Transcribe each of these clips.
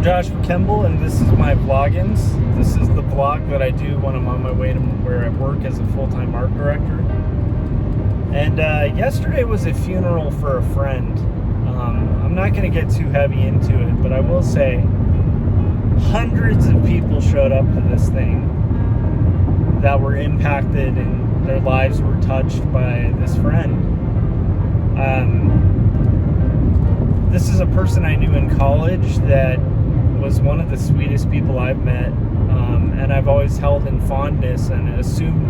Josh Kemble, and this is my vloggins. This is the vlog that I do when I'm on my way to where I work as a full-time art director. And yesterday was a funeral for a friend. I'm not going to get too heavy into it, but I will say hundreds of people showed up to this thing that were impacted and their lives were touched by this friend. This is a person I knew in college that was one of the sweetest people I've met, and I've always held in fondness and assumed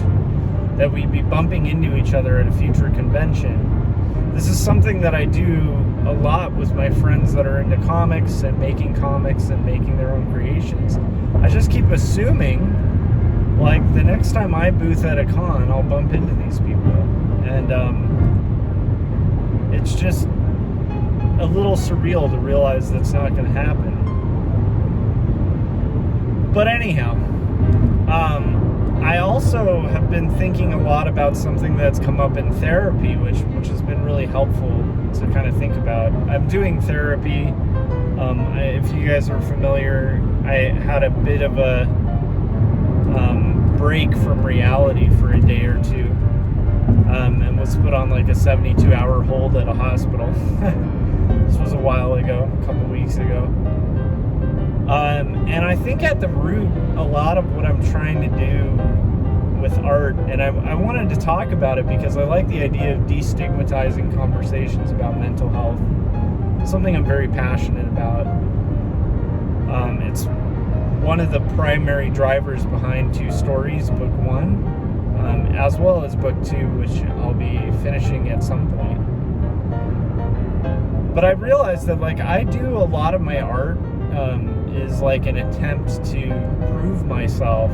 that we'd be bumping into each other at a future convention. This is something that I do a lot with my friends that are into comics and making their own creations. I just keep assuming, like, the next time I booth at a con, I'll bump into these people. And it's just a little surreal to realize that's not going to happen. But anyhow, I also have been thinking a lot about something that's come up in therapy, which has been really helpful to kind of think about. I'm doing therapy. If you guys are familiar, I had a bit of a break from reality for a day or two, and was put on like a 72-hour hold at a hospital. This was a while ago, a couple weeks ago. And I think at the root, a lot of what I'm trying to do with art, and I wanted to talk about it because I like the idea of destigmatizing conversations about mental health. It's something I'm very passionate about. It's one of the primary drivers behind Two Stories, Book 1, as well as Book 2, which I'll be finishing at some point. But I realized that, like, I do a lot of my art is like an attempt to prove myself.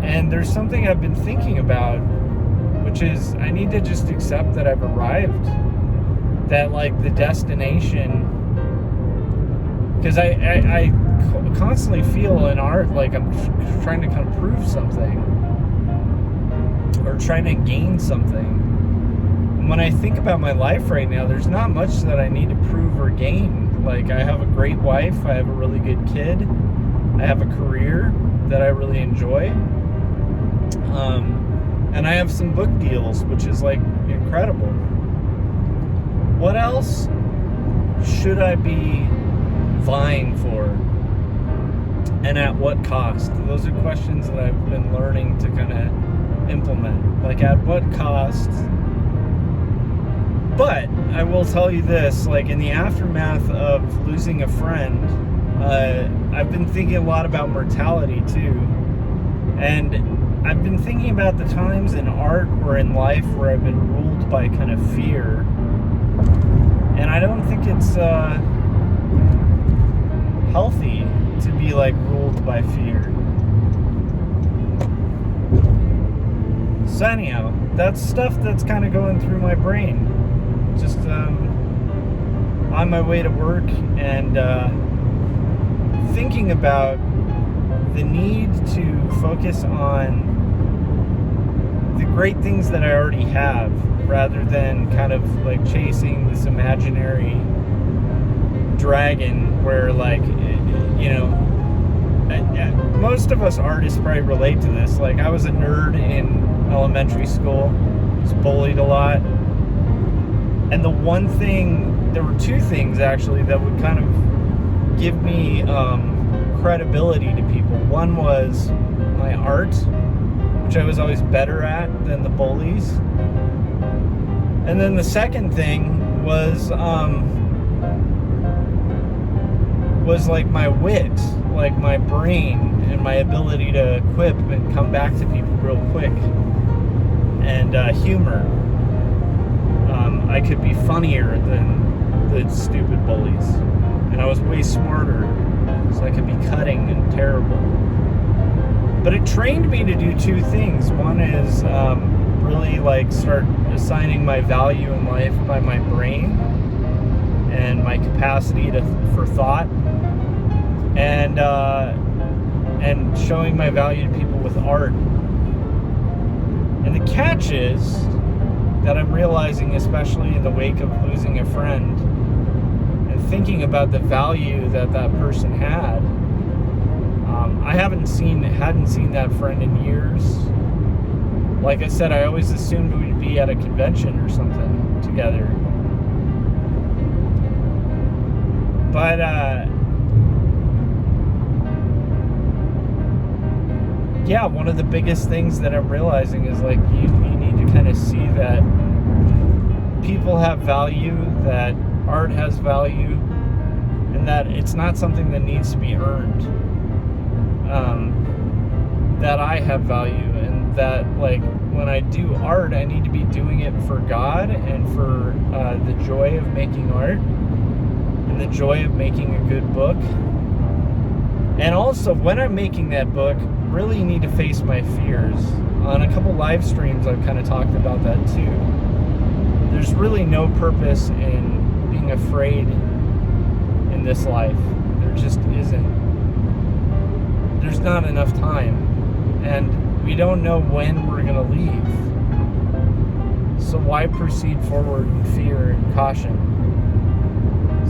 And there's something I've been thinking about, which is I need to just accept that I've arrived. That, like, the destination, because I constantly feel in art like I'm trying to kind of prove something or trying to gain something. When I think about my life right now, there's not much that I need to prove or gain. Like, I have a great wife, I have a really good kid, I have a career that I really enjoy, and I have some book deals, which is, like, incredible. What else should I be vying for, and at what cost? Those are questions that I've been learning to kind of implement. Like, at what cost? But I will tell you this, like, in the aftermath of losing a friend, I've been thinking a lot about mortality too. And I've been thinking about the times in art or in life where I've been ruled by kind of fear. And I don't think it's healthy to be, like, ruled by fear. So anyhow, that's stuff that's kind of going through my brain. Just on my way to work and thinking about the need to focus on the great things that I already have rather than kind of, like, chasing this imaginary dragon where, like, you know, most of us artists probably relate to this. Like, I was a nerd in elementary school, was bullied a lot. And the one thing, there were two things actually that would kind of give me credibility to people. One was my art, which I was always better at than the bullies. And then the second thing was like my wit, like my brain and my ability to quip and come back to people real quick, and humor. I could be funnier than the stupid bullies, and I was way smarter, so I could be cutting and terrible. But it trained me to do two things. One is really, like, start assigning my value in life by my brain and my capacity for thought, and showing my value to people with art. And the catch is that I'm realizing, especially in the wake of losing a friend, and thinking about the value that person had. I hadn't seen that friend in years. Like I said, I always assumed we'd be at a convention or something together. But yeah, one of the biggest things that I'm realizing is like you need to kind of see that people have value, that art has value, and that it's not something that needs to be earned. That I have value, and that like when I do art, I need to be doing it for God and for the joy of making art and the joy of making a good book. And also, when I'm making that book, really need to face my fears. On a couple live streams, I've kind of talked about that too. There's really no purpose in being afraid in this life. There just isn't. There's not enough time. And we don't know when we're going to leave. So why proceed forward in fear and caution?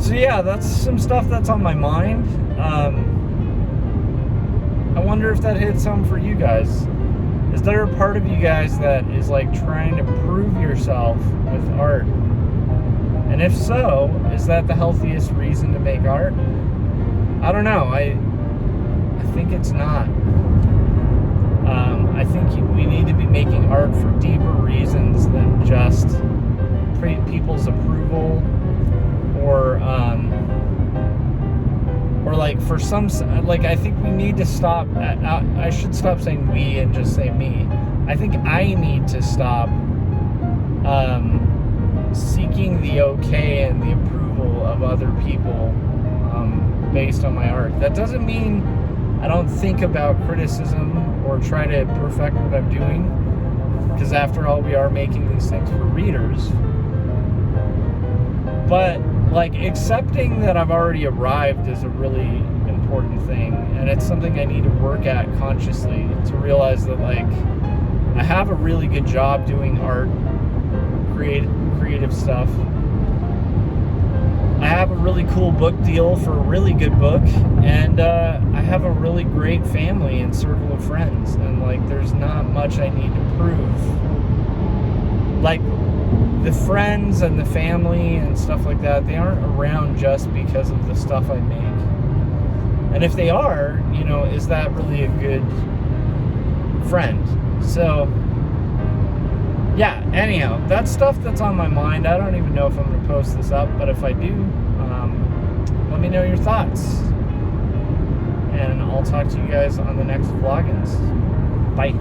So yeah, that's some stuff that's on my mind. I wonder if that hits home for you guys. Is there a part of you guys that is like trying to prove yourself with art? And if so, is that the healthiest reason to make art? I don't know. I think it's not. I think we need to be making art for deeper reasons than just people's approval, or like for some, like I think we need to stop. I should stop saying we and just say me. I think I need to stop seeking the okay and the approval of other people based on my art. That doesn't mean I don't think about criticism or try to perfect what I'm doing, because after all, we are making these things for readers. But like accepting that I've already arrived is a really important thing, and it's something I need to work at consciously, to realize that like I have a really good job doing art, creative stuff. I have a really cool book deal for a really good book, and I have a really great family and circle of friends, and like there's not much I need to prove. Like the friends and the family and stuff like that, they aren't around just because of the stuff I make. And if they are, you know, is that really a good friend? So yeah, anyhow, that's stuff that's on my mind. I don't even know if I'm going to post this up, but if I do, let me know your thoughts. And I'll talk to you guys on the next vlogins. Bye.